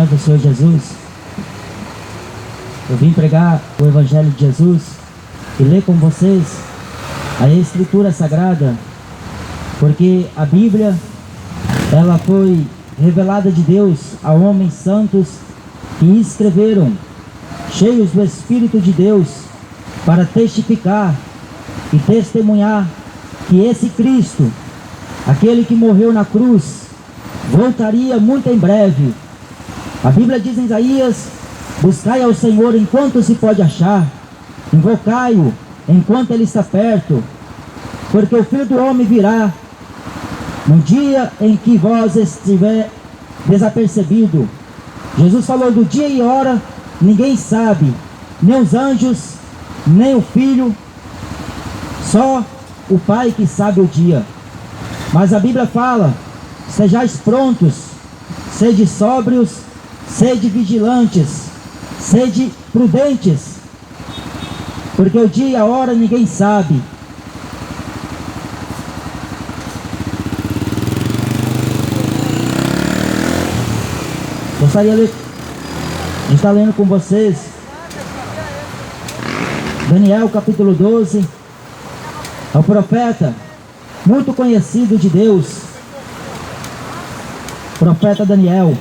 paz do Senhor Jesus. Eu vim pregar o Evangelho de Jesus e ler com vocês a Escritura Sagrada, porque a Bíblia, ela foi revelada de Deus a homens santos que escreveram, cheios do Espírito de Deus, para testificar e testemunhar que esse Cristo, aquele que morreu na cruz, voltaria muito em breve. A Bíblia diz em Isaías: buscai ao Senhor enquanto se pode achar, invocai-o enquanto ele está perto, porque o Filho do Homem virá no dia em que vós estiver desapercebido. Jesus falou do dia e hora, ninguém sabe, nem os anjos, nem o Filho, só o Pai que sabe o dia. Mas a Bíblia fala: sejais prontos, sede sóbrios, sede vigilantes, sede prudentes, porque o dia e a hora ninguém sabe. Gostaria de estar lendo com vocês Daniel capítulo 12. É um profeta muito conhecido de Deus, profeta Daniel.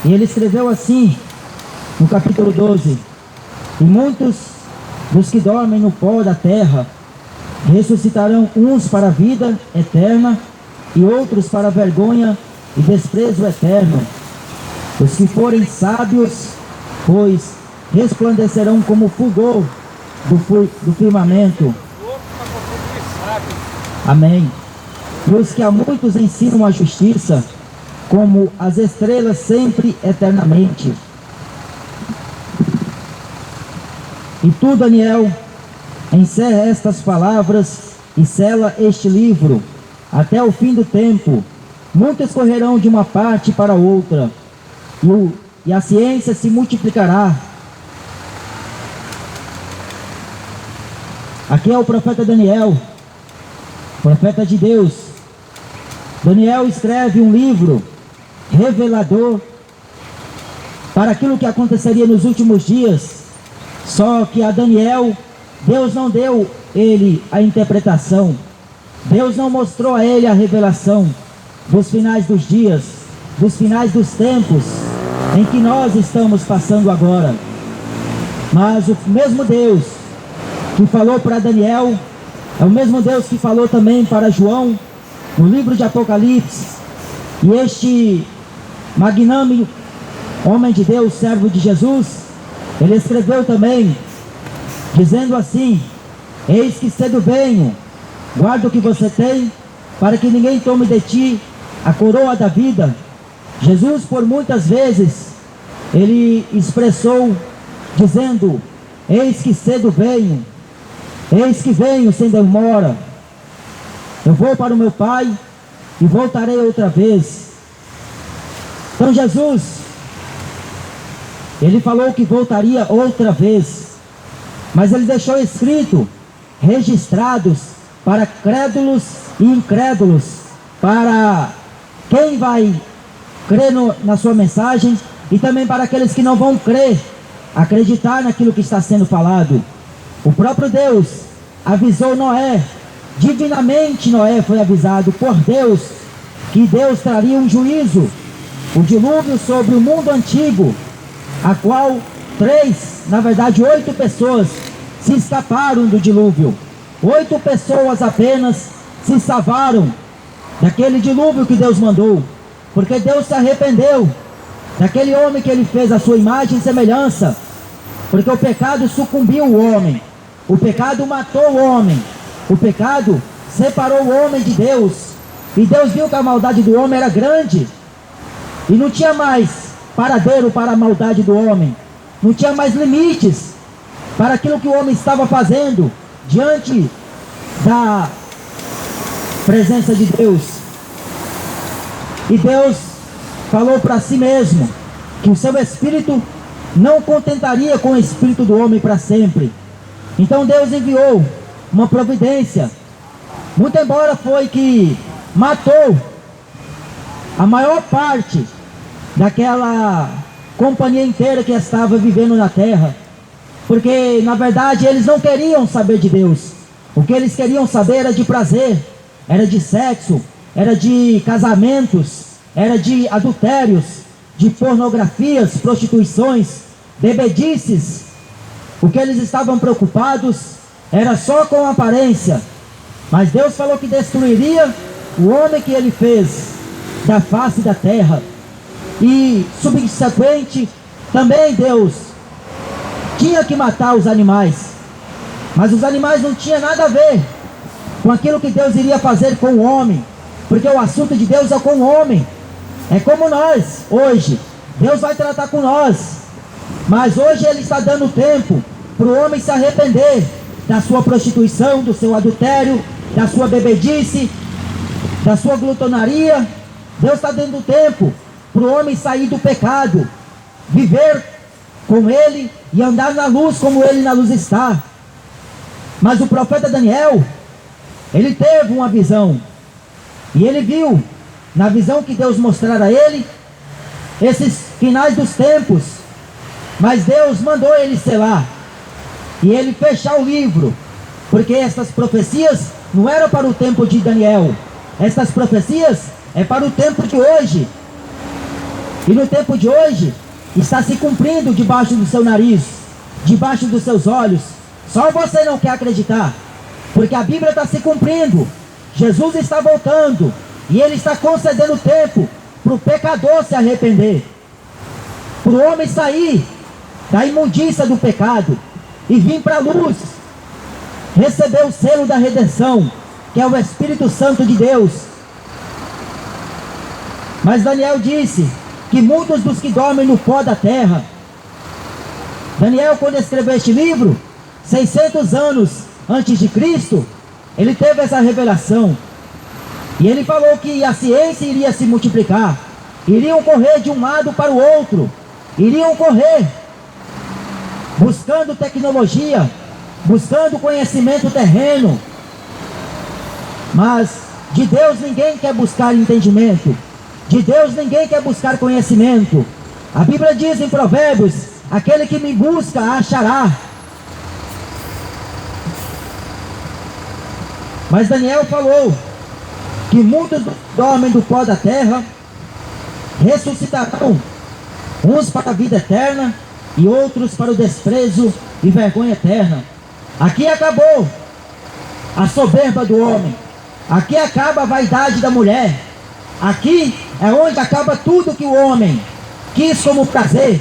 E ele escreveu assim no capítulo 12: e muitos dos que dormem no pó da terra ressuscitarão, uns para a vida eterna e outros para a vergonha e desprezo eterno. Os que forem sábios, pois resplandecerão como o fulgor do firmamento. Amém. E os que a muitos ensinam a justiça, como as estrelas sempre eternamente. E tu, Daniel, encerra estas palavras e sela este livro até o fim do tempo. Muitos correrão de uma parte para outra, e a ciência se multiplicará. Aqui é o profeta Daniel, profeta de Deus. Daniel escreve um livro revelador para aquilo que aconteceria nos últimos dias. Só que a Daniel, Deus não deu ele a interpretação, Deus não mostrou a ele a revelação dos finais dos dias, dos finais dos tempos em que nós estamos passando agora. Mas o mesmo Deus que falou para Daniel é o mesmo Deus que falou também para João no livro de Apocalipse. E este magnânimo homem de Deus, servo de Jesus, ele escreveu também, dizendo assim: eis que cedo venho, guarda o que você tem, para que ninguém tome de ti a coroa da vida. Jesus, por muitas vezes, ele expressou dizendo: eis que cedo venho, eis que venho sem demora, eu vou para o meu Pai e voltarei outra vez. Então Jesus, ele falou que voltaria outra vez, mas ele deixou escrito, registrados para crédulos e incrédulos, para quem vai crer na sua mensagem e também para aqueles que não vão crer, acreditar naquilo que está sendo falado. O próprio Deus avisou Noé, divinamente Noé foi avisado por Deus, que Deus traria um juízo, o dilúvio sobre o mundo antigo, a qual 8 pessoas se escaparam do dilúvio. 8 pessoas apenas se salvaram daquele dilúvio que Deus mandou, porque Deus se arrependeu daquele homem que ele fez a sua imagem e semelhança, porque o pecado sucumbiu o homem, o pecado matou o homem, o pecado separou o homem de Deus, e Deus viu que a maldade do homem era grande, e não tinha mais paradeiro para a maldade do homem, não tinha mais limites para aquilo que o homem estava fazendo diante da presença de Deus. E Deus falou para si mesmo que o seu espírito não contentaria com o espírito do homem para sempre. Então Deus enviou uma providência, muito embora foi que matou a maior parte daquela companhia inteira que estava vivendo na terra. Porque na verdade eles não queriam saber de Deus. O que eles queriam saber era de prazer, era de sexo, era de casamentos, era de adultérios, de pornografias, prostituições, bebedices. O que eles estavam preocupados era só com a aparência. Mas Deus falou que destruiria o homem que ele fez da face da terra. E subsequente, também Deus tinha que matar os animais. Mas os animais não tinham nada a ver com aquilo que Deus iria fazer com o homem. Porque o assunto de Deus é com o homem. É como nós, hoje. Deus vai tratar com nós. Mas hoje Ele está dando tempo para o homem se arrepender da sua prostituição, do seu adultério, da sua bebedice, da sua glutonaria. Deus está dando tempo para o homem sair do pecado, viver com Ele e andar na luz como Ele na luz está. Mas o profeta Daniel, ele teve uma visão, e ele viu, na visão que Deus mostrara a ele, esses finais dos tempos. Mas Deus mandou ele selar, e ele fechar o livro, porque estas profecias não eram para o tempo de Daniel. Estas profecias é para o tempo de hoje. E no tempo de hoje, está se cumprindo debaixo do seu nariz, debaixo dos seus olhos. Só você não quer acreditar, porque a Bíblia está se cumprindo. Jesus está voltando, e Ele está concedendo tempo para o pecador se arrepender, para o homem sair da imundícia do pecado e vir para a luz, receber o selo da redenção, que é o Espírito Santo de Deus. Mas Daniel disse que muitos dos que dormem no pó da terra. Daniel, quando escreveu este livro, 600 anos antes de Cristo, ele teve essa revelação. E ele falou que a ciência iria se multiplicar, iriam correr de um lado para o outro, iriam correr buscando tecnologia, buscando conhecimento terreno. Mas de Deus ninguém quer buscar entendimento, de Deus ninguém quer buscar conhecimento. A Bíblia diz em Provérbios: aquele que me busca achará. Mas Daniel falou que muitos dormem do pó da terra ressuscitarão, uns para a vida eterna e outros para o desprezo e vergonha eterna. Aqui acabou a soberba do homem, aqui acaba a vaidade da mulher, aqui é onde acaba tudo que o homem quis como prazer,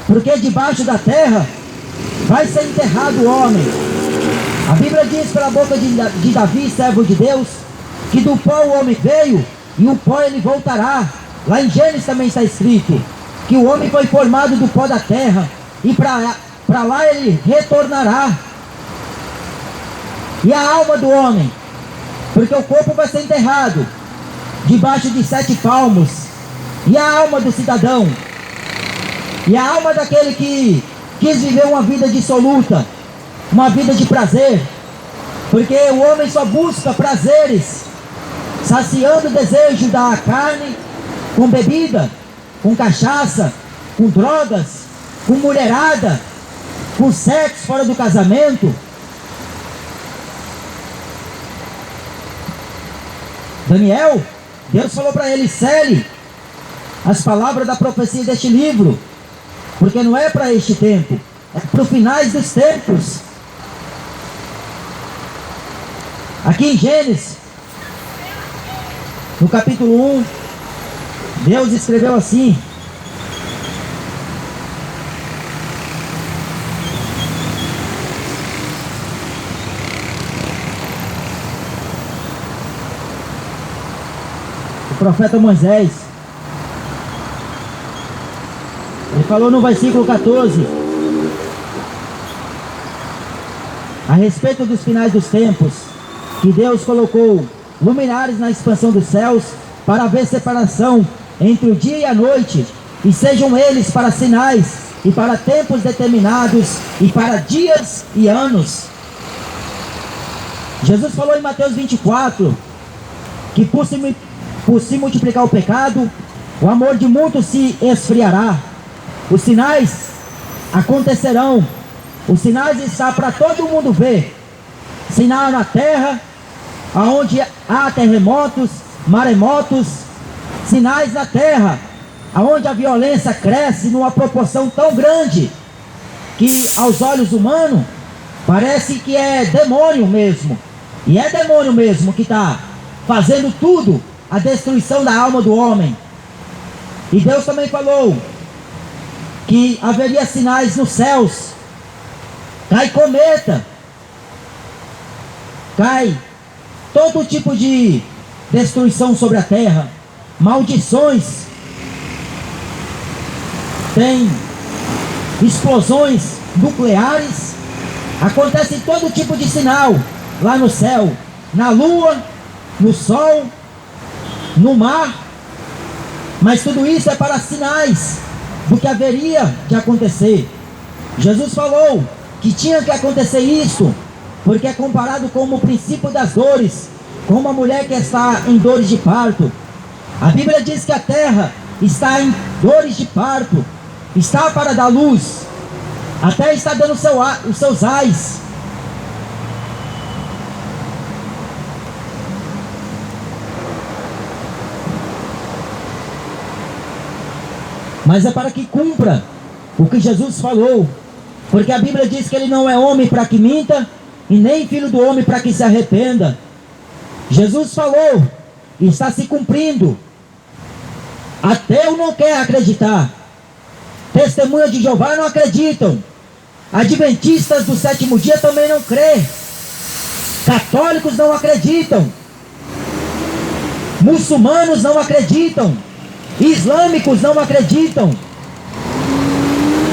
porque debaixo da terra vai ser enterrado o homem. A Bíblia diz pela boca de Davi, servo de Deus, que do pó o homem veio e o pó ele voltará. Lá em Gênesis também está escrito que o homem foi formado do pó da terra e para lá ele retornará. E a alma do homem, porque o corpo vai ser enterrado debaixo de 7 palmos, e a alma do cidadão, e a alma daquele que quis viver uma vida dissoluta, uma vida de prazer, porque o homem só busca prazeres, saciando o desejo da carne com bebida, com cachaça, com drogas, com mulherada, com sexo fora do casamento. Daniel, Deus falou para ele: cele as palavras da profecia deste livro, porque não é para este tempo, é para os finais dos tempos. Aqui em Gênesis, no capítulo 1, Deus escreveu assim: o profeta Moisés, ele falou no versículo 14, a respeito dos finais dos tempos, que Deus colocou luminares na expansão dos céus para haver separação entre o dia e a noite, e sejam eles para sinais e para tempos determinados e para dias e anos. Jesus falou em Mateus 24 que por se multiplicar o pecado, o amor de muitos se esfriará. Os sinais acontecerão. Os sinais estão para todo mundo ver. Sinal na terra, aonde há terremotos, maremotos. Sinais na terra, aonde a violência cresce numa proporção tão grande que aos olhos humanos parece que é demônio mesmo. E é demônio mesmo que está fazendo tudo, a destruição da alma do homem. E Deus também falou que haveria sinais nos céus. Cai cometa, cai todo tipo de destruição sobre a terra, maldições, tem explosões nucleares, acontece todo tipo de sinal lá no céu, na lua, no sol, no mar. Mas tudo isso é para sinais do que haveria de acontecer. Jesus falou que tinha que acontecer isso, porque é comparado com o princípio das dores, como uma mulher que está em dores de parto. A Bíblia diz que a terra está em dores de parto, está para dar luz, até está dando os seus ais. Mas é para que cumpra o que Jesus falou, porque a Bíblia diz que ele não é homem para que minta, e nem filho do homem para que se arrependa. Jesus falou, e está se cumprindo. Ateu não quer acreditar, testemunhas de Jeová não acreditam, adventistas do sétimo dia também não crê, católicos não acreditam, muçulmanos não acreditam, islâmicos não acreditam.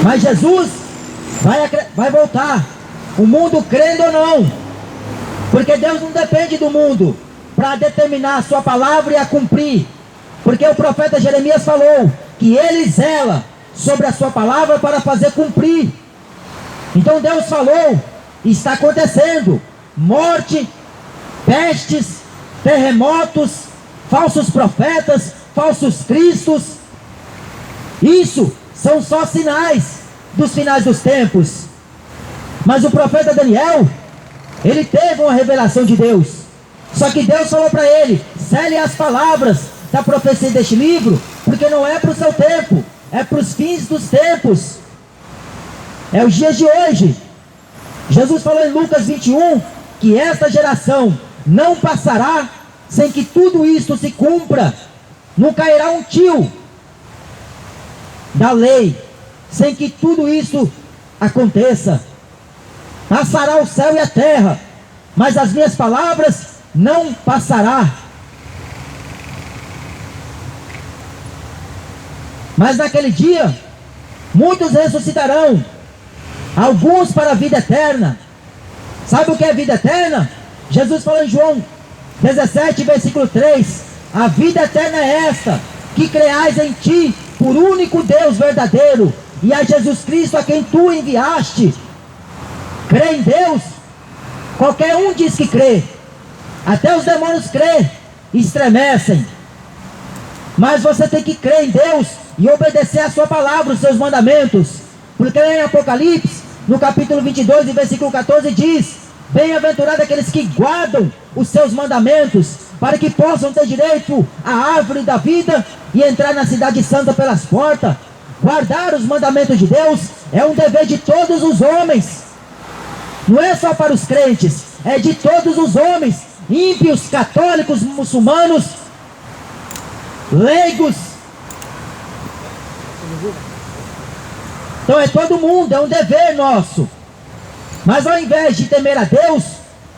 Mas Jesus vai voltar, o mundo crendo ou não, porque Deus não depende do mundo para determinar a sua palavra e a cumprir, porque o profeta Jeremias falou que ele zela sobre a sua palavra para fazer cumprir. Então Deus falou, e está acontecendo: morte, pestes, terremotos, falsos profetas, falsos cristos. Isso são só sinais dos finais dos tempos. Mas o profeta Daniel, ele teve uma revelação de Deus, só que Deus falou para ele: cele as palavras da profecia deste livro, porque não é para o seu tempo, é para os fins dos tempos, é os dias de hoje. Jesus falou em Lucas 21 que esta geração não passará sem que tudo isso se cumpra. Não cairá um tio da lei sem que tudo isso aconteça. Passará o céu e a terra, mas as minhas palavras não passará. Mas naquele dia muitos ressuscitarão, alguns para a vida eterna. Sabe o que é vida eterna? Jesus falou em João 17, versículo 3: a vida eterna é esta, que creais em ti, por único Deus verdadeiro, e a Jesus Cristo a quem tu enviaste. Crê em Deus? Qualquer um diz que crê, até os demônios crê e estremecem. Mas você tem que crer em Deus e obedecer a sua palavra, os seus mandamentos, porque em Apocalipse, no capítulo 22 e versículo 14 diz: bem-aventurado aqueles que guardam os seus mandamentos, para que possam ter direito à árvore da vida e entrar na cidade santa pelas portas. Guardar os mandamentos de Deus é um dever de todos os homens, não é só para os crentes, é de todos os homens, ímpios, católicos, muçulmanos, leigos. Então é todo mundo, é um dever nosso. Mas ao invés de temer a Deus,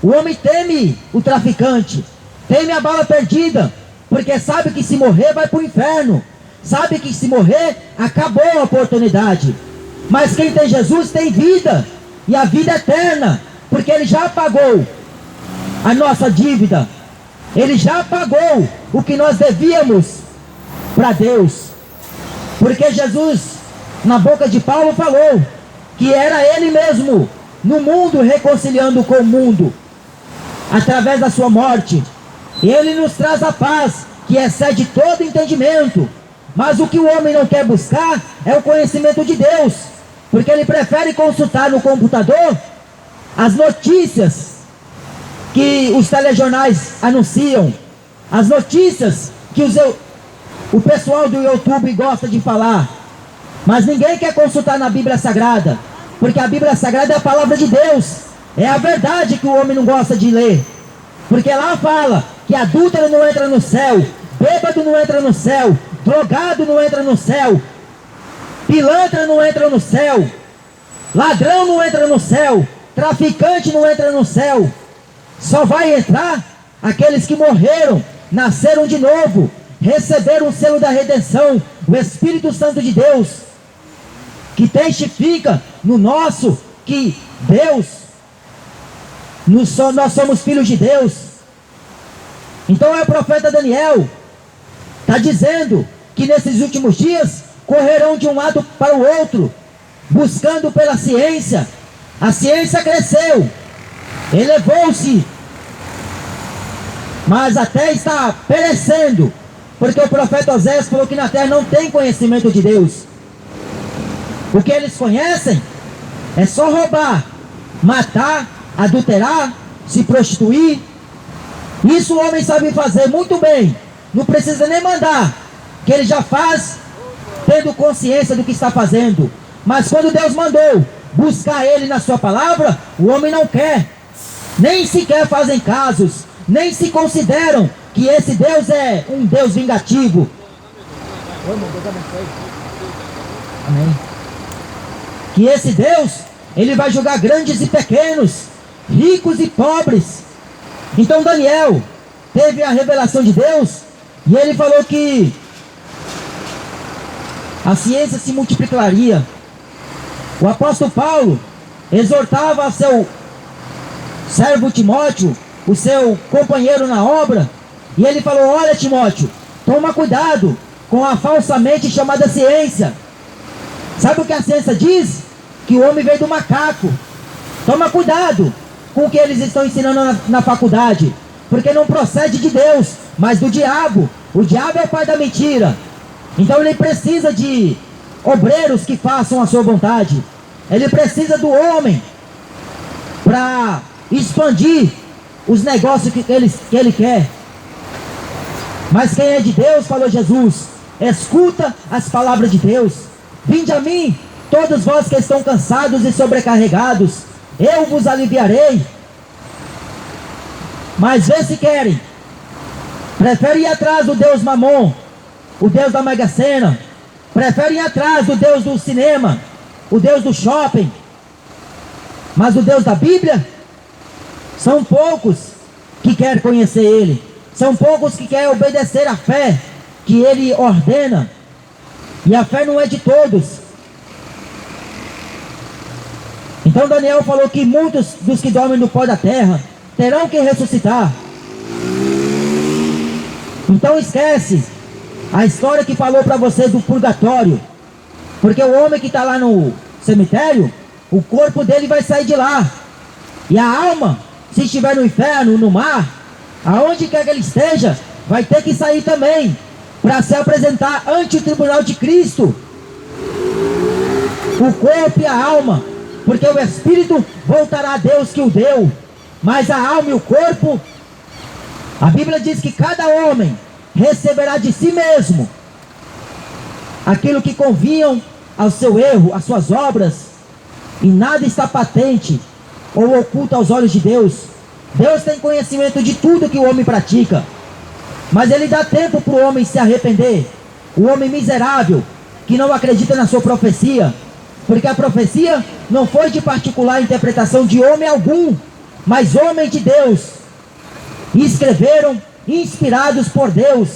o homem teme o traficante, teme a bala perdida, porque sabe que se morrer vai para o inferno, sabe que se morrer acabou a oportunidade. Mas quem tem Jesus tem vida, e a vida eterna, porque Ele já pagou a nossa dívida, Ele já pagou o que nós devíamos para Deus, porque Jesus, na boca de Paulo, falou que era Ele mesmo no mundo, reconciliando com o mundo, através da sua morte. Ele nos traz a paz, que excede todo entendimento. Mas o que o homem não quer buscar é o conhecimento de Deus, porque ele prefere consultar no computador as notícias que os telejornais anunciam, as notícias que o pessoal do YouTube gosta de falar. Mas ninguém quer consultar na Bíblia Sagrada, porque a Bíblia Sagrada é a palavra de Deus, é a verdade que o homem não gosta de ler, porque lá fala que adúltero não entra no céu, bêbado não entra no céu, drogado não entra no céu, pilantra não entra no céu, ladrão não entra no céu, traficante não entra no céu. Só vai entrar aqueles que morreram, nasceram de novo, receberam o selo da redenção, o Espírito Santo de Deus, que testifica no nosso que Deus, nós somos filhos de Deus. Então é o profeta Daniel, está dizendo que nesses últimos dias correrão de um lado para o outro, buscando pela ciência. A ciência cresceu, elevou-se, mas até está perecendo, porque o profeta Oséias falou que na terra não tem conhecimento de Deus. O que eles conhecem é só roubar, matar, adulterar, se prostituir. Isso o homem sabe fazer muito bem, não precisa nem mandar, que ele já faz tendo consciência do que está fazendo. Mas quando Deus mandou buscar ele na sua palavra, o homem não quer, nem sequer fazem casos, nem se consideram que esse Deus é um Deus vingativo. Amém. Que esse Deus, ele vai julgar grandes e pequenos, ricos e pobres. Então Daniel teve a revelação de Deus, e ele falou que a ciência se multiplicaria. O apóstolo Paulo exortava a seu servo Timóteo, o seu companheiro na obra, e ele falou: olha, Timóteo, toma cuidado com a falsamente chamada ciência. Sabe o que a ciência diz? Que o homem veio do macaco. Toma cuidado com o que eles estão ensinando na faculdade, porque não procede de Deus, mas do diabo. O diabo é o pai da mentira. Então ele precisa de obreiros que façam a sua vontade. Ele precisa do homem para expandir os negócios que ele quer. Mas quem é de Deus, falou Jesus, escuta as palavras de Deus. Vinde a mim, todos vós que estão cansados e sobrecarregados, eu vos aliviarei. Mas vê se querem, preferem ir atrás do Deus Mamon, o Deus da Mega Sena, preferem ir atrás do Deus do cinema, o Deus do shopping. Mas o Deus da Bíblia, são poucos que querem conhecer Ele, são poucos que querem obedecer à fé que Ele ordena, e a fé não é de todos. Então Daniel falou que muitos dos que dormem no pó da terra terão que ressuscitar. Então esquece a história que falou para você do purgatório, porque o homem que está lá no cemitério, o corpo dele vai sair de lá, e a alma, se estiver no inferno, no mar, aonde quer que ele esteja, vai ter que sair também, para se apresentar ante o tribunal de Cristo. O corpo e a alma, porque o espírito voltará a Deus que o deu, mas a alma e o corpo, a Bíblia diz que cada homem receberá de si mesmo aquilo que convinham ao seu erro, às suas obras, e nada está patente ou oculto aos olhos de Deus. Deus tem conhecimento de tudo que o homem pratica, mas Ele dá tempo para o homem se arrepender. O homem miserável, que não acredita na sua profecia, porque a profecia não foi de particular interpretação de homem algum, mas homem de Deus, e escreveram inspirados por Deus.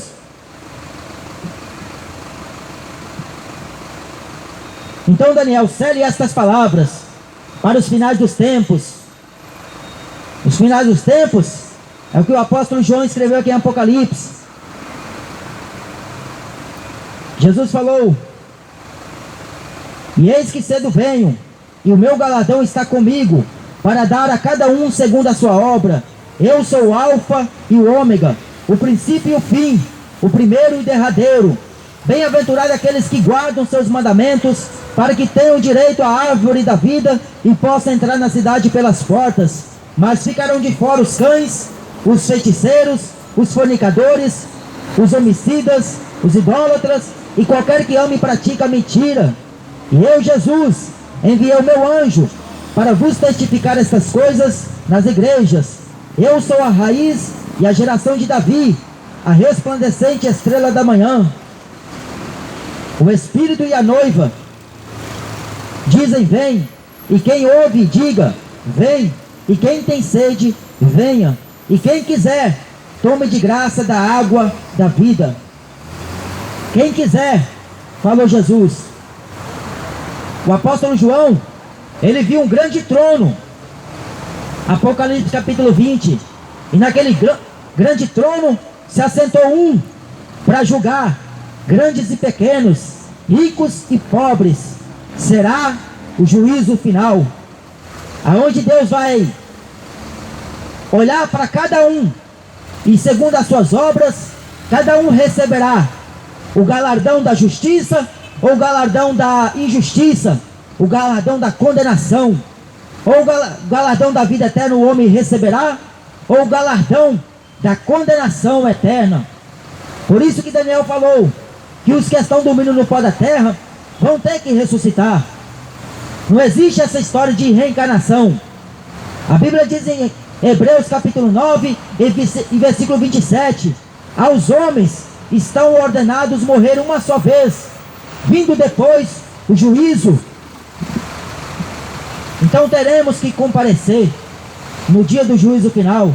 Então Daniel, cele estas palavras para os finais dos tempos. Os finais dos tempos é o que o apóstolo João escreveu aqui em Apocalipse. Jesus falou: e eis que cedo venho, e o meu galardão está comigo, para dar a cada um segundo a sua obra. Eu sou o Alfa e o Ômega, o princípio e o fim, o primeiro e o derradeiro. Bem-aventurados aqueles que guardam seus mandamentos, para que tenham direito à árvore da vida e possam entrar na cidade pelas portas. Mas ficarão de fora os cães, os feiticeiros, os fornicadores, os homicidas, os idólatras e qualquer que ame e pratica mentira. E eu, Jesus, enviei o meu anjo para vos testificar estas coisas nas igrejas. Eu sou a raiz e a geração de Davi, a resplandecente estrela da manhã. O Espírito e a noiva dizem: vem. E quem ouve, diga: vem. E quem tem sede, venha. E quem quiser, tome de graça da água da vida. Quem quiser, falou Jesus. O apóstolo João, ele viu um grande trono. Apocalipse capítulo 20. E naquele grande trono se assentou um para julgar grandes e pequenos, ricos e pobres. Será o juízo final, aonde Deus vai olhar para cada um, e segundo as suas obras, cada um receberá o galardão da justiça, ou o galardão da injustiça, o galardão da condenação, ou o galardão da vida eterna o homem receberá, ou o galardão da condenação eterna. Por isso que Daniel falou que os que estão dormindo no pó da terra vão ter que ressuscitar. Não existe essa história de reencarnação. A Bíblia diz em Hebreus capítulo 9 e versículo 27: aos homens estão ordenados morrer uma só vez, vindo depois o juízo. Então teremos que comparecer no dia do juízo final,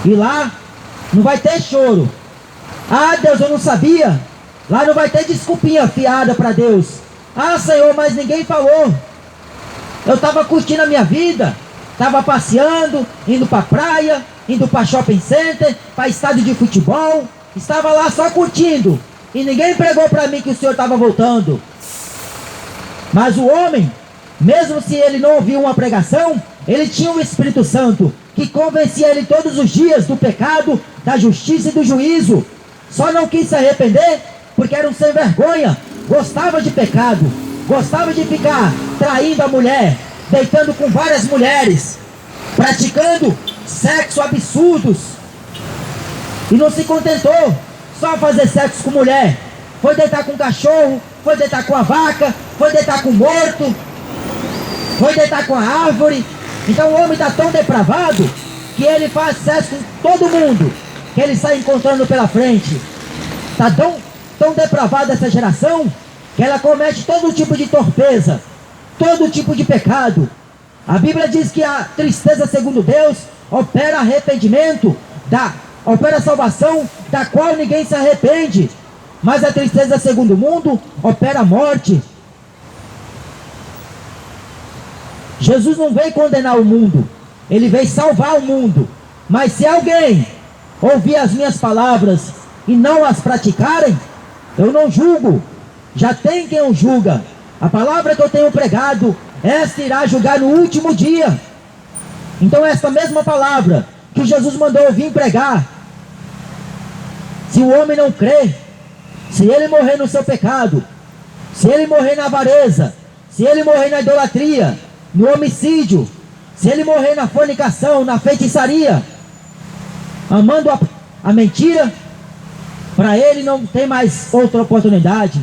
e lá não vai ter choro. Ah, Deus, eu não sabia. Lá não vai ter desculpinha fiada para Deus. Ah, Senhor, mas ninguém falou. Eu estava curtindo a minha vida, estava passeando, indo para a praia, indo para shopping center, para estádio de futebol, estava lá só curtindo, e ninguém pregou para mim que o Senhor estava voltando. Mas o homem, mesmo se ele não ouviu uma pregação, ele tinha o Espírito Santo, que convencia ele todos os dias do pecado, da justiça e do juízo. Só não quis se arrepender, porque era um sem vergonha, gostava de pecado, gostava de ficar traindo a mulher, deitando com várias mulheres, praticando sexo absurdos, e não se contentou só fazer sexo com mulher, foi deitar com cachorro, foi deitar com a vaca, foi deitar com morto, foi deitar com a árvore. Então o homem está tão depravado que ele faz sexo com todo mundo que ele sai encontrando pela frente. Está tão depravada essa geração que ela comete todo tipo de torpeza, todo tipo de pecado. A Bíblia diz que a tristeza segundo Deus opera arrependimento, opera salvação, da qual ninguém se arrepende. Mas a tristeza segundo o mundo opera morte. Jesus não veio condenar o mundo, ele veio salvar o mundo. Mas se alguém ouvir as minhas palavras e não as praticarem, eu não julgo, já tem quem o julga. A palavra que eu tenho pregado, esta irá julgar no último dia. Então esta mesma palavra que Jesus mandou eu vir pregar, se o homem não crer, se ele morrer no seu pecado, se ele morrer na avareza, se ele morrer na idolatria, no homicídio, se ele morrer na fornicação, na feitiçaria, amando a mentira, para ele não tem mais outra oportunidade,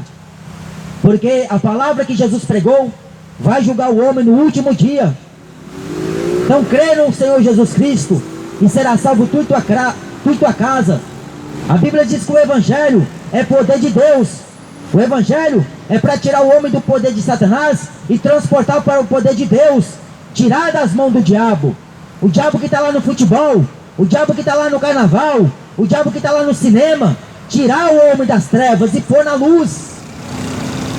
porque a palavra que Jesus pregou vai julgar o homem no último dia. Então crê no Senhor Jesus Cristo e será salvo tu e tua casa. A Bíblia diz que o Evangelho é poder de Deus. O Evangelho é para tirar o homem do poder de Satanás e transportar para o poder de Deus, tirar das mãos do diabo. O diabo que está lá no futebol, o diabo que está lá no carnaval, o diabo que está lá no cinema, tirar o homem das trevas e pôr na luz.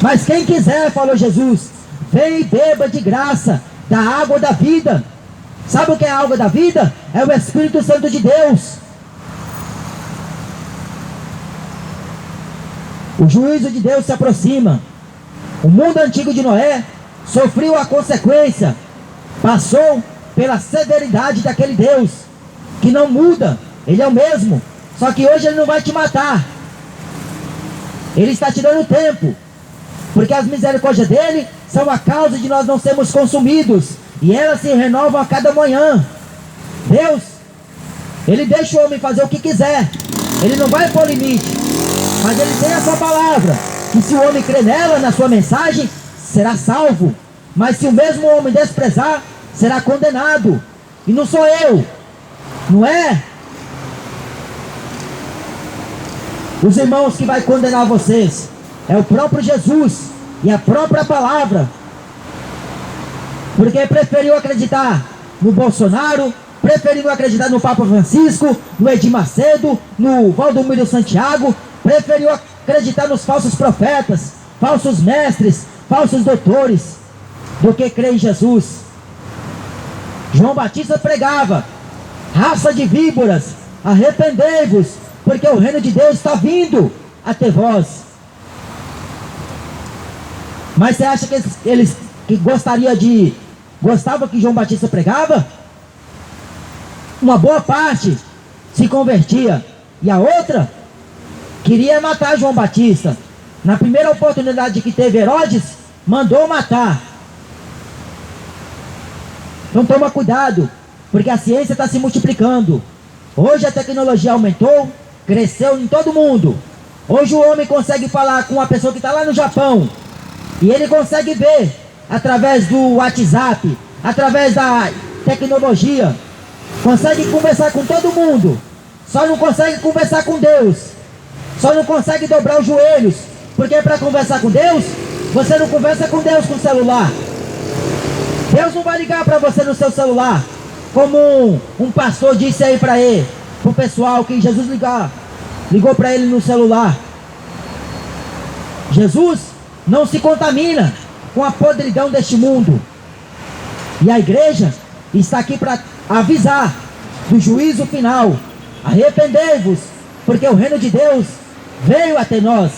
Mas quem quiser, falou Jesus, vem e beba de graça da água da vida. Sabe o que é a água da vida? É o Espírito Santo de Deus. O juízo de Deus se aproxima. O mundo antigo de Noé sofreu a consequência, passou pela severidade daquele Deus que não muda, ele é o mesmo, só que hoje ele não vai te matar. Ele está te dando tempo, porque as misericórdias dele são a causa de nós não sermos consumidos, e elas se renovam a cada manhã. Deus, ele deixa o homem fazer o que quiser, ele não vai pôr limite, mas ele tem a sua palavra, que se o homem crer nela, na sua mensagem, será salvo. Mas se o mesmo homem desprezar, será condenado. E não sou eu, não é os irmãos que vai condenar vocês, é o próprio Jesus e a própria palavra. Porque preferiu acreditar no Bolsonaro, preferiu acreditar no Papa Francisco, no Edir Macedo, no Valdomiro Santiago, preferiu acreditar nos falsos profetas, falsos mestres, falsos doutores, do que crer em Jesus. João Batista pregava: raça de víboras, arrependei-vos, porque o reino de Deus está vindo até vós. Mas você acha que eles que gostavam que João Batista pregava? Uma boa parte se convertia, e a outra queria matar João Batista. Na primeira oportunidade que teve, Herodes mandou matar. Então toma cuidado, porque a ciência está se multiplicando. Hoje a tecnologia aumentou, cresceu em todo mundo. Hoje o homem consegue falar com uma pessoa que está lá no Japão, e ele consegue ver através do WhatsApp, através da tecnologia, consegue conversar com todo mundo, só não consegue conversar com Deus, só não consegue dobrar os joelhos, porque para conversar com Deus, você não conversa com Deus com o celular. Deus não vai ligar para você no seu celular, como um pastor disse aí para ele, para o pessoal, que Jesus ligou para ele no celular. Jesus não se contamina com a podridão deste mundo, e a igreja está aqui para avisar do juízo final. Arrependei-vos, porque o reino de Deus veio até nós.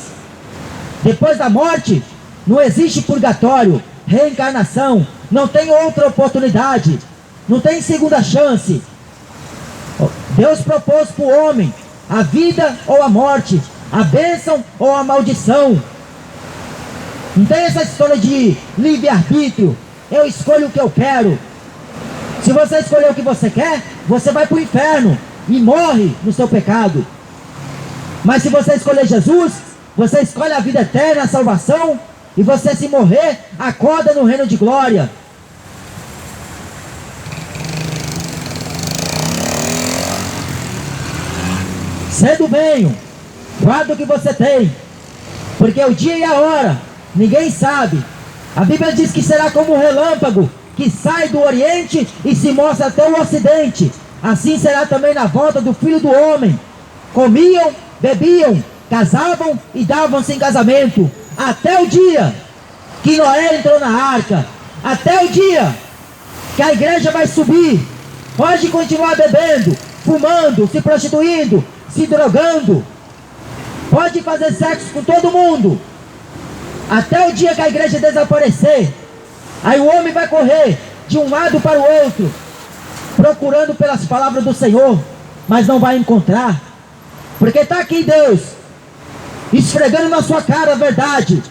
Depois da morte não existe purgatório, reencarnação, não tem outra oportunidade, não tem segunda chance. Deus propôs para o homem a vida ou a morte, a bênção ou a maldição. Não tem essa história de livre-arbítrio, eu escolho o que eu quero. Se você escolher o que você quer, você vai para o inferno e morre no seu pecado. Mas se você escolher Jesus, você escolhe a vida eterna, a salvação, e você, se morrer, acorda no reino de glória. Sendo bem, guarda o que você tem, porque o dia e a hora ninguém sabe. A Bíblia diz que será como um relâmpago que sai do Oriente e se mostra até o Ocidente. Assim será também na volta do Filho do Homem. Comiam, bebiam, casavam e davam-se em casamento, até o dia que Noé entrou na arca, até o dia que a igreja vai subir. Pode continuar bebendo, fumando, se prostituindo, se drogando, pode fazer sexo com todo mundo, até o dia que a igreja desaparecer. Aí o homem vai correr de um lado para o outro, procurando pelas palavras do Senhor, mas não vai encontrar, porque está aqui Deus esfregando na sua cara a verdade.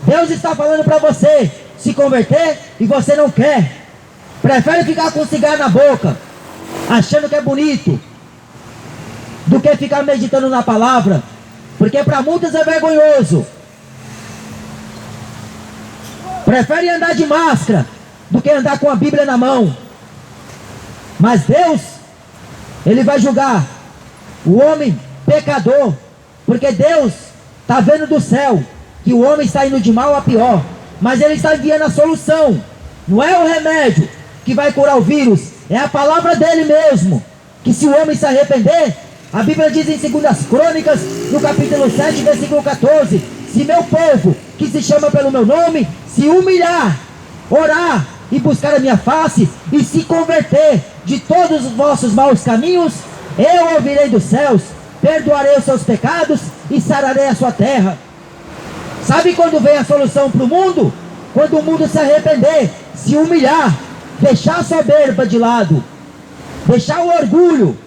Deus está falando para você se converter e você não quer, prefere ficar com cigarro na boca, achando que é bonito, do que ficar meditando na palavra, porque para muitos é vergonhoso. Prefere andar de máscara do que andar com a Bíblia na mão. Mas Deus, Ele vai julgar o homem pecador, porque Deus está vendo do céu que o homem está indo de mal a pior, mas Ele está enviando a solução. Não é o remédio que vai curar o vírus, é a palavra dele mesmo, que se o homem se arrepender, a Bíblia diz em 2 Crônicas, no capítulo 7, versículo 14, se meu povo, que se chama pelo meu nome, se humilhar, orar e buscar a minha face, e se converter de todos os vossos maus caminhos, eu ouvirei dos céus, perdoarei os seus pecados e sararei a sua terra. Sabe quando vem a solução para o mundo? Quando o mundo se arrepender, se humilhar, deixar a soberba de lado, deixar o orgulho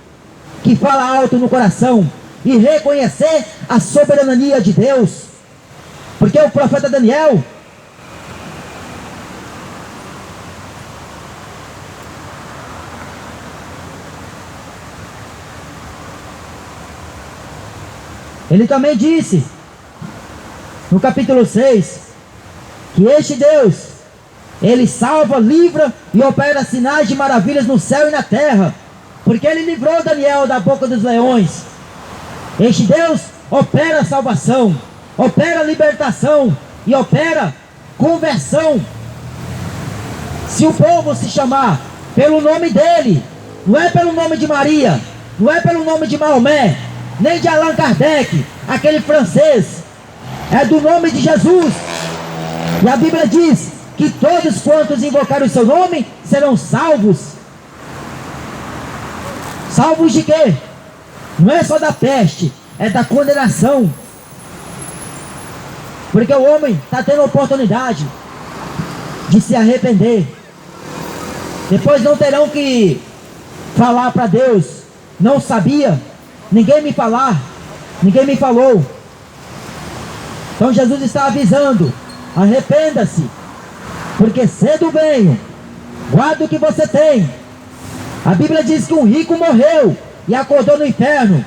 que fala alto no coração e reconhecer a soberania de Deus. Porque o profeta Daniel, ele também disse, no capítulo 6, que este Deus, Ele salva, livra e opera sinais de maravilhas no céu e na terra, porque Ele livrou Daniel da boca dos leões. Este Deus opera salvação, opera libertação e opera conversão. Se o povo se chamar pelo nome dEle, não é pelo nome de Maria, não é pelo nome de Maomé, nem de Allan Kardec, aquele francês, é do nome de Jesus. E a Bíblia diz que todos quantos invocarem o seu nome serão salvos. Salvos de quê? Não é só da peste, é da condenação. Porque o homem está tendo a oportunidade de se arrepender. Depois não terão que falar para Deus: não sabia, ninguém me falou. Então Jesus está avisando: arrependa-se, porque cedo venho, guarda o que você tem. A Bíblia diz que um rico morreu e acordou no inferno.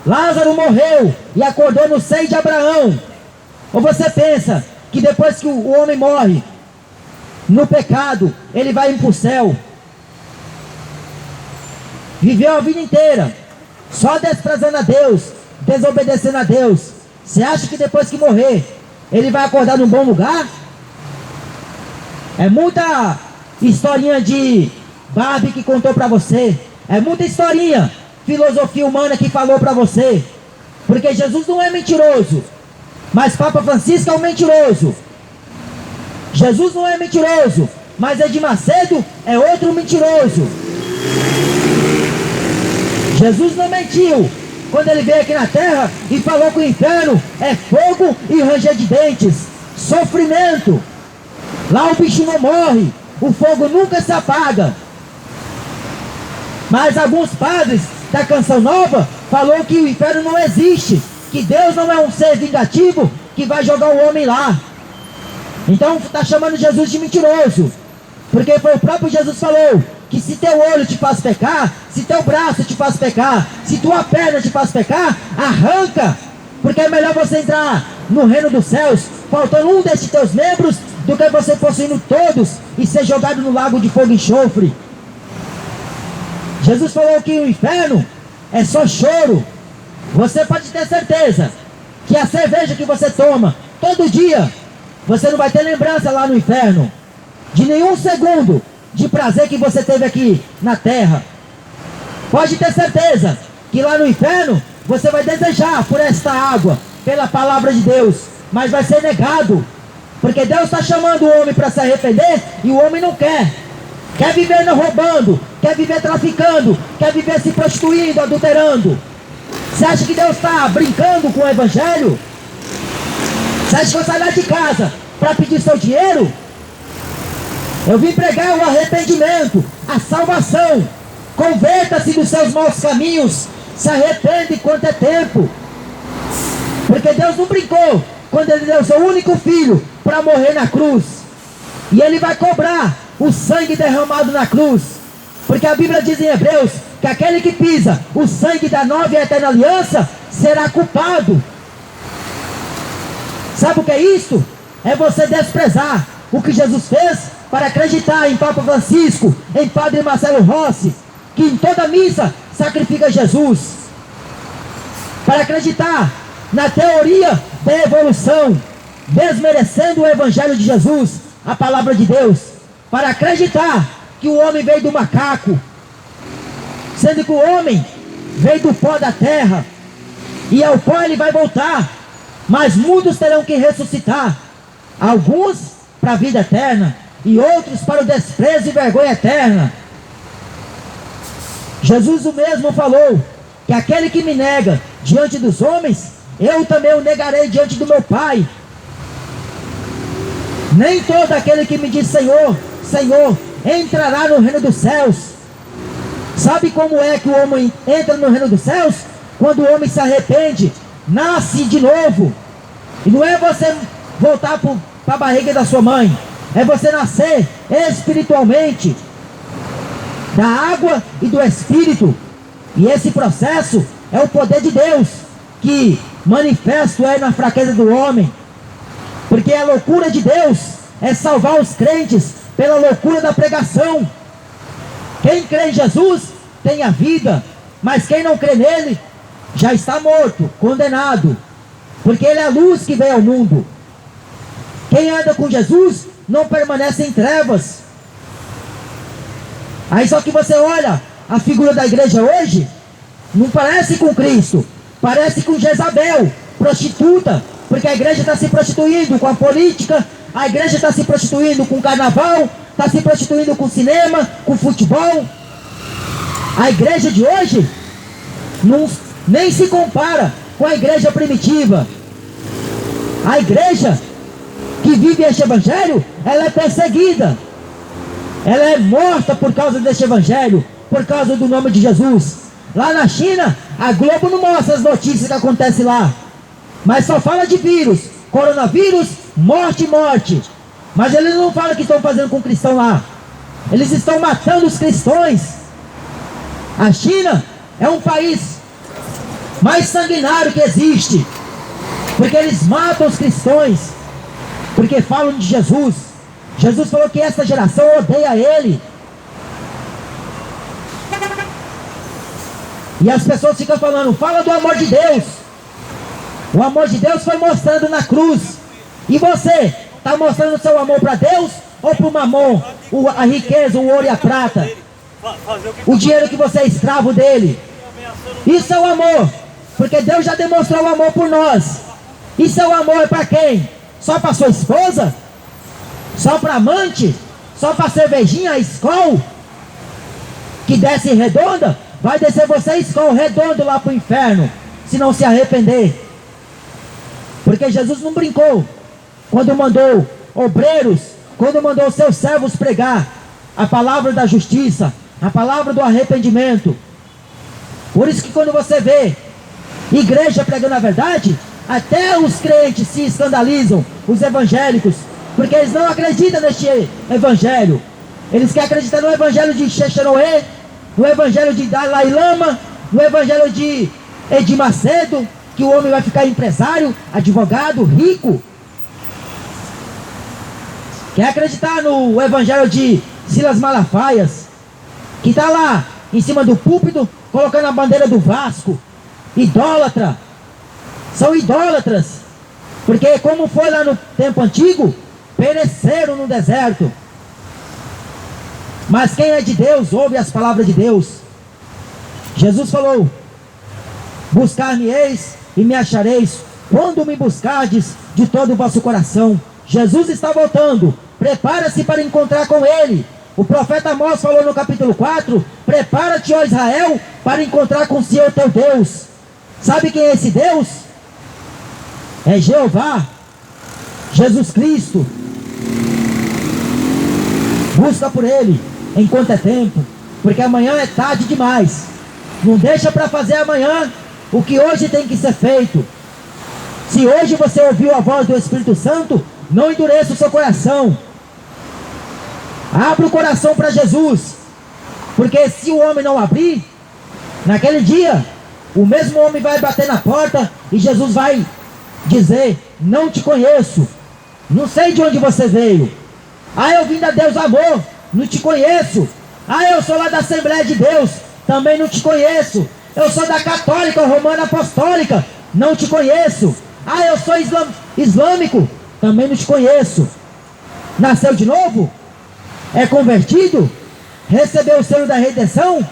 Lázaro morreu e acordou no seio de Abraão. Ou você pensa que depois que o homem morre no pecado, ele vai ir para o céu? Viveu a vida inteira só desprezando a Deus, desobedecendo a Deus. Você acha que depois que morrer, ele vai acordar num bom lugar? É muita historinha de Barbie que contou para você. É muita historinha, filosofia humana que falou para você. Porque Jesus não é mentiroso, mas Papa Francisco é um mentiroso. Jesus não é mentiroso, mas Edir Macedo é outro mentiroso. Jesus não mentiu quando ele veio aqui na terra e falou que o inferno é fogo e ranger de dentes, sofrimento. Lá o bicho não morre, o fogo nunca se apaga. Mas alguns padres da Canção Nova falou que o inferno não existe, que Deus não é um ser vingativo que vai jogar o homem lá. Então está chamando Jesus de mentiroso, porque foi o próprio Jesus que falou que se teu olho te faz pecar, se teu braço te faz pecar, se tua perna te faz pecar, arranca, porque é melhor você entrar no reino dos céus faltando um desses teus membros, do que você possuindo todos e ser jogado no lago de fogo e enxofre. Jesus falou que o inferno é só choro. Você pode ter certeza que a cerveja que você toma todo dia, você não vai ter lembrança lá no inferno de nenhum segundo de prazer que você teve aqui na terra. Pode ter certeza que lá no inferno você vai desejar por esta água, pela palavra de Deus, mas vai ser negado, porque Deus está chamando o homem para se arrepender e o homem não quer. Quer viver roubando, quer viver traficando, quer viver se prostituindo, adulterando. Você acha que Deus está brincando com o evangelho? Você acha que eu saio lá de casa para pedir seu dinheiro? Eu vim pregar o arrependimento, a salvação. Converta-se dos seus maus caminhos, se arrepende enquanto é tempo. Porque Deus não brincou quando Ele deu seu único filho para morrer na cruz. E Ele vai cobrar o sangue derramado na cruz. Porque a Bíblia diz em Hebreus que aquele que pisa o sangue da nova e eterna aliança será culpado. Sabe o que é isso? É você desprezar o que Jesus fez para acreditar em Papa Francisco, em Padre Marcelo Rossi, que em toda missa sacrifica Jesus. Para acreditar na teoria da evolução, desmerecendo o Evangelho de Jesus, a palavra de Deus. Para acreditar que o homem veio do macaco, sendo que o homem veio do pó da terra, e ao pó ele vai voltar, mas muitos terão que ressuscitar, alguns para a vida eterna, e outros para o desprezo e vergonha eterna. Jesus o mesmo falou que aquele que me nega diante dos homens, eu também o negarei diante do meu Pai. Nem todo aquele que me diz Senhor, Senhor, entrará no reino dos céus. Sabe como é que o homem entra no reino dos céus? Quando o homem se arrepende, nasce de novo. E não é você voltar para a barriga da sua mãe. É você nascer espiritualmente da água e do Espírito. E esse processo é o poder de Deus, que manifesto é na fraqueza do homem. Porque a loucura de Deus é salvar os crentes pela loucura da pregação. Quem crê em Jesus tem a vida, mas quem não crê nele já está morto, condenado. Porque ele é a luz que veio ao mundo. Quem anda com Jesus não permanece em trevas. Aí só que você olha a figura da igreja hoje, não parece com Cristo, parece com Jezabel, prostituta, porque a igreja está se prostituindo com a política, a igreja está se prostituindo com o carnaval, está se prostituindo com o cinema, com o futebol. A igreja de hoje nem se compara com a igreja primitiva. A igreja que vive este evangelho, ela é perseguida, ela é morta por causa deste evangelho, por causa do nome de Jesus. Lá na China, a Globo não mostra as notícias que acontecem lá, mas só fala de vírus, coronavírus, morte, morte. Mas eles não falam o que estão fazendo com o cristão lá. Eles estão matando os cristãos. A China é um país mais sanguinário que existe, porque eles matam os cristãos, porque falam de Jesus. Jesus falou que essa geração odeia ele. E as pessoas ficam falando, fala do amor de Deus. O amor de Deus foi mostrando na cruz. E você, está mostrando o seu amor para Deus ou para o mamon? A riqueza, o ouro e a prata? O dinheiro que você é escravo dele. Isso é o amor, porque Deus já demonstrou o amor por nós. Isso é o amor para quem? Só para sua esposa? Só para amante? Só para cervejinha, Skol? Que desce redonda? Vai descer você Skol redondo lá para o inferno, se não se arrepender. Porque Jesus não brincou quando mandou obreiros, quando mandou seus servos pregar a palavra da justiça, a palavra do arrependimento. Por isso que quando você vê igreja pregando a verdade, até os crentes se escandalizam, os evangélicos, porque eles não acreditam neste evangelho. Eles querem acreditar no evangelho de Xexeroê, no evangelho de Dalai Lama, no evangelho de Edir Macedo, que o homem vai ficar empresário, advogado, rico. Quer acreditar no evangelho de Silas Malafaias, que está lá em cima do púlpito, colocando a bandeira do Vasco. Idólatra. São idólatras, porque como foi lá no tempo antigo, pereceram no deserto. Mas quem é de Deus, ouve as palavras de Deus. Jesus falou, buscar-me-eis e me achareis, quando me buscardes de todo o vosso coração. Jesus está voltando, prepara-se para encontrar com ele. O profeta Amós falou no capítulo 4, prepara-te, ó Israel, para encontrar com o Senhor teu Deus. Sabe quem é esse Deus? É Jeová, Jesus Cristo. Busca por ele enquanto é tempo, porque amanhã é tarde demais. Não deixa para fazer amanhã o que hoje tem que ser feito. Se hoje você ouviu a voz do Espírito Santo, não endureça o seu coração. Abra o coração para Jesus, porque se o homem não abrir, naquele dia, o mesmo homem vai bater na porta e Jesus vai dizer, não te conheço, não sei de onde você veio. Ah, eu vim da Deus Amor, não te conheço. Ah, eu sou lá da Assembleia de Deus, também não te conheço. Eu sou da Católica Romana Apostólica, não te conheço. Ah, eu sou islâmico, também não te conheço. Nasceu de novo? É convertido? Recebeu o selo da redenção?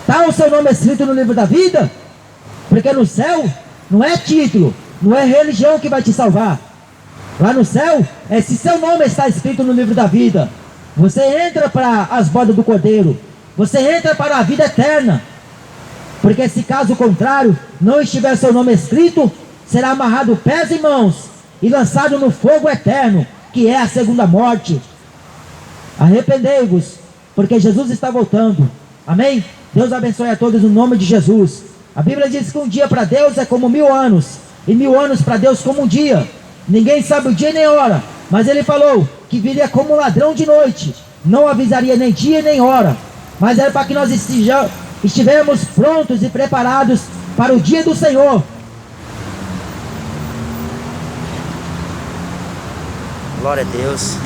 Está o seu nome escrito no livro da vida? Porque no céu não é título, não é religião que vai te salvar. Lá no céu é se seu nome está escrito no livro da vida. Você entra para as bodas do Cordeiro, você entra para a vida eterna. Porque se caso contrário não estiver seu nome escrito, será amarrado pés e mãos e lançado no fogo eterno, que é a segunda morte. Arrependei-vos, porque Jesus está voltando. Amém? Deus abençoe a todos no nome de Jesus. A Bíblia diz que um dia para Deus é como 1000 anos, e 1000 anos para Deus como um dia. Ninguém sabe o dia nem a hora, mas ele falou que viria como um ladrão de noite, não avisaria nem dia nem hora, mas era para que nós estivermos prontos e preparados para o dia do Senhor. Glória a Deus.